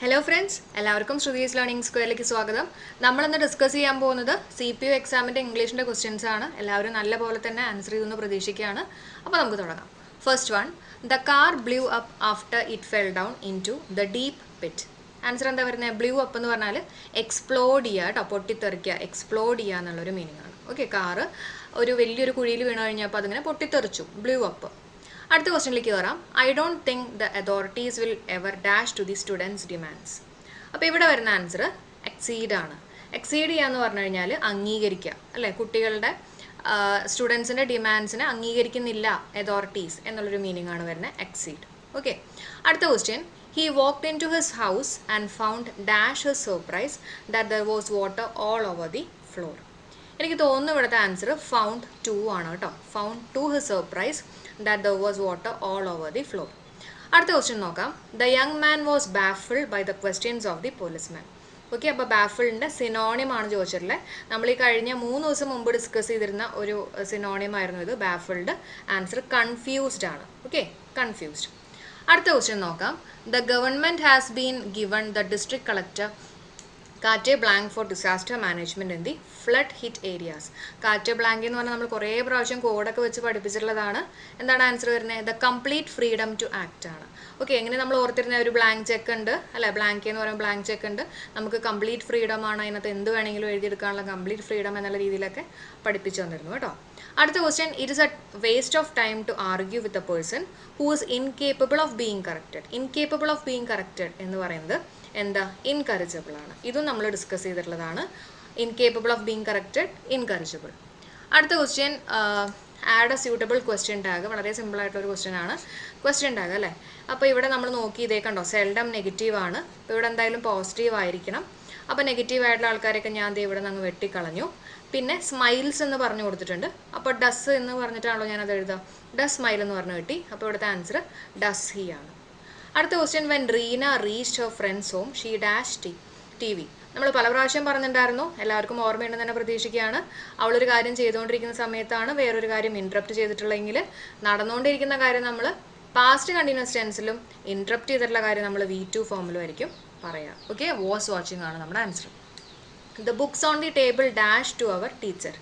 Hello friends, എല്ലാവർക്കും Shruthi's learning സ്ക്വയറിലേക്ക് സ്വാഗതം. നമ്മളിന്ന് ഡിസ്കസ് ചെയ്യാൻ പോകുന്നത് CPU എക്സാമിൻ്റെ ഇംഗ്ലീഷിൻ്റെ ക്വസ്റ്റ്യൻസ് ആണ്. എല്ലാവരും നല്ല പോലെ തന്നെ ആൻസർ ചെയ്തെന്ന് പ്രതീക്ഷിക്കുകയാണ്. അപ്പോൾ നമുക്ക് തുടങ്ങാം. First one, the car blew up after it fell down into the deep pit. Answer എന്താ വരുന്നത്? ബ്ലൂ അപ്പ് എന്ന് പറഞ്ഞാൽ എക്സ്പ്ലോഡ് ചെയ്യുക കേട്ടോ, പൊട്ടിത്തെറിക്കുക, എക്സ്പ്ലോഡ് ചെയ്യുക എന്നുള്ളൊരു മീനിങ് ആണ്. ഓക്കെ, കാറ് ഒരു വലിയൊരു കുഴിയിൽ വീണ് കഴിഞ്ഞപ്പോൾ അതിങ്ങനെ പൊട്ടിത്തെറിച്ചു, ബ്ലൂ അപ്പ്. അടുത്ത ക്വസ്റ്റ്യനിലേക്ക് കയറാം. I don't think the authorities will ever dash to the students demands. അപ്പോൾ ഇവിടെ വരുന്ന ആൻസർ എക്സീഡ് ആണ്. എക്സീഡ് ചെയ്യുക എന്ന് പറഞ്ഞു കഴിഞ്ഞാൽ അംഗീകരിക്കുക അല്ലേ, കുട്ടികളുടെ സ്റ്റുഡൻസിൻ്റെ ഡിമാൻഡ്സിനെ അംഗീകരിക്കുന്നില്ല അതോറിറ്റീസ് എന്നുള്ളൊരു മീനിങ് ആണ് വരുന്നത് എക്സീഡ്. ഓക്കെ, അടുത്ത question. He walked into his house and found dash his surprise that there was water all over the floor. എനിക്ക് തോന്നുന്നു ഇവിടുത്തെ ആൻസർ ഫൗണ്ട് ടു ആണ് കേട്ടോ. Found to his surprise that there was water all over the floor. അടുത്ത question നോക്കാം. The young man was baffled by the questions of the policeman. Okay, അപ്പോൾ ബാഫിൾഡിൻ്റെ സിനോണിയം ആണ് ചോദിച്ചിട്ടുള്ളത്. നമ്മൾ ഈ കഴിഞ്ഞ 3 ദിവസം മുമ്പ് ഡിസ്കസ് ചെയ്തിരുന്ന ഒരു സിനോണിയം ആയിരുന്നു ഇത്, ബാഫിൾഡ്. ആൻസർ കൺഫ്യൂസ്ഡ് ആണ്. Okay, confused. അടുത്ത ക്വസ്റ്റ്യൻ നോക്കാം. The government has been given the district collector carte blanche for disaster management in the flood hit areas. Carte blanche എന്ന് പറഞ്ഞാൽ നമ്മൾ കുറേ പ്രാവശ്യം കോഡൊക്കെ വെച്ച് പഠിപ്പിച്ചിട്ടുള്ളതാണ്. എന്താണ് ആൻസർ വരുന്നത്? The complete freedom to act ആണ്. ഓക്കെ, എങ്ങനെ നമ്മൾ ഓർത്തിരുന്ന ഒരു ബ്ലാങ്ക് ചെക്ക് ഉണ്ട് അല്ലേ, ബ്ലാങ്ക് എന്ന് പറയുമ്പോൾ ബ്ലാങ്ക് ചെക്ക് ഉണ്ട്, നമുക്ക് കംപ്ലീറ്റ് ഫ്രീഡം ആണ്, അതിനകത്ത് എന്ത് വേണമെങ്കിലും എഴുതിയെടുക്കാനുള്ള കംപ്ലീറ്റ് ഫ്രീഡം എന്നുള്ള രീതിയിലൊക്കെ പഠിപ്പിച്ചു വന്നിരുന്നു കേട്ടോ. അടുത്ത question. It is a waste of time to argue with a person who is incapable of being corrected. Incapable of being corrected എന്ന് പറയുന്നത് എന്താ? ഇൻകറേജബിൾ ആണ്. ഇതും നമ്മൾ ഡിസ്കസ് ചെയ്തിട്ടുള്ളതാണ്. Incapable of being corrected, incorrigible. അടുത്ത question. Add a suitable question tag. വളരെ simple ആയിട്ടൊരു ക്വസ്റ്റ്യൻ ആണ് ക്വസ്റ്റ്യൻ ടാഗ് അല്ലേ. അപ്പോൾ ഇവിടെ നമ്മൾ നോക്കി ഇതേ കണ്ടോ, സെൽഡം നെഗറ്റീവ് ആണ്. അപ്പോൾ ഇവിടെ എന്തായാലും പോസിറ്റീവ് ആയിരിക്കണം. അപ്പോൾ നെഗറ്റീവ് ആയിട്ടുള്ള ആൾക്കാരൊക്കെ ഞാൻ ദേ ഇവിടെ നിന്ന് വെട്ടിക്കളഞ്ഞു. പിന്നെ സ്മൈൽസ് എന്ന് പറഞ്ഞു കൊടുത്തിട്ടുണ്ട്. അപ്പോൾ ഡസ് എന്ന് പറഞ്ഞിട്ടാണല്ലോ ഞാനത് എഴുതുക. ഡസ് സ്മൈൽ എന്ന് പറഞ്ഞു കിട്ടി. അപ്പോൾ ഇവിടുത്തെ ആൻസർ ഡസ് ഹി ആണ്. അടുത്ത question. When Reena reach her friends home she dash T V. നമ്മൾ പല പ്രാവശ്യം പറഞ്ഞിട്ടുണ്ടായിരുന്നു, എല്ലാവർക്കും ഓർമ്മയുണ്ടെന്ന് തന്നെ പ്രതീക്ഷിക്കുകയാണ്. അവളൊരു കാര്യം ചെയ്തുകൊണ്ടിരിക്കുന്ന സമയത്താണ് വേറൊരു കാര്യം ഇൻട്രപ്റ്റ് ചെയ്തിട്ടുള്ളതെങ്കിൽ നടന്നുകൊണ്ടിരിക്കുന്ന കാര്യം നമ്മൾ പാസ്റ്റ് കണ്ടിന്യൂസ് ടെൻസിലും ഇൻട്രപ്റ്റ് ചെയ്തിട്ടുള്ള കാര്യം നമ്മൾ V2 ഫോമിലും ആയിരിക്കും പറയാം. ഓക്കെ, വാസ് വാച്ചിങ് ആണ് നമ്മുടെ answer. The books on the table dash to our teacher.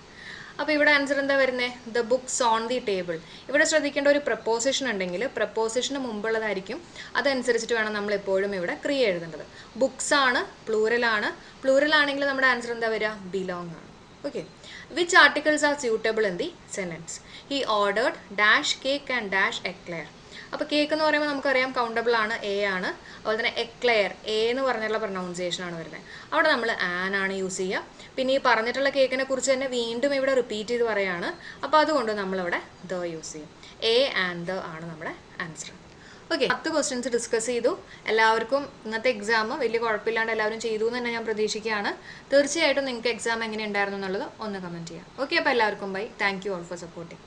അപ്പോൾ ഇവിടെ ആൻസർ എന്താ വരുന്നത്? The books on the table. ഇവിടെ ശ്രദ്ധിക്കേണ്ട ഒരു പ്രപ്പോസിഷൻ ഉണ്ടെങ്കിൽ പ്രപ്പോസിഷന് മുമ്പുള്ളതായിരിക്കും, അതനുസരിച്ചിട്ട് വേണം നമ്മൾ എപ്പോഴും ഇവിടെ ക്രിയ എഴുതേണ്ടത്. ബുക്സ് ആണ്, പ്ലൂറലാണ്. പ്ലൂറൽ ആണെങ്കിൽ നമ്മുടെ ആൻസർ എന്താ വരിക? ബിലോങ് ആണ്. Okay, which articles are suitable in the sentence? He ordered dash cake and dash eclair. അപ്പോൾ കേക്ക് എന്ന് പറയുമ്പോൾ നമുക്കറിയാം കൗണ്ടബിൾ ആണ്, എ ആണ്. അതുപോലെ തന്നെ എക്ലെയർ, എ എന്ന് പറഞ്ഞിട്ടുള്ള പ്രൊനൗൺസിയേഷൻ ആണ് വരുന്നത്. അവിടെ നമ്മൾ ആൻ ആണ് യൂസ് ചെയ്യുക. പിന്നെ ഈ പറഞ്ഞിട്ടുള്ള കേക്കിനെ കുറിച്ച് തന്നെ വീണ്ടും ഇവിടെ റിപ്പീറ്റ് ചെയ്ത് പറയുകയാണ്. അപ്പോൾ അതുകൊണ്ട് നമ്മളിവിടെ ദ യൂസ് ചെയ്യും. എ ആൻഡ് ദ ആണ് നമ്മുടെ ആൻസർ. ഓക്കെ, 10 ക്വസ്റ്റ്യൻസ് ഡിസ്കസ് ചെയ്തു. എല്ലാവർക്കും ഇന്നത്തെ എക്സാം വലിയ കുഴപ്പമില്ലാണ്ട് എല്ലാവരും ചെയ്തു എന്ന് തന്നെ ഞാൻ പ്രതീക്ഷിക്കുകയാണ്. തീർച്ചയായിട്ടും നിങ്ങൾക്ക് എക്സാം എങ്ങനെ ഉണ്ടായിരുന്നു എന്നുള്ളത് ഒന്ന് കമൻറ്റ് ചെയ്യാം. ഓക്കെ, അപ്പോൾ എല്ലാവർക്കും bye. Thank you all for supporting.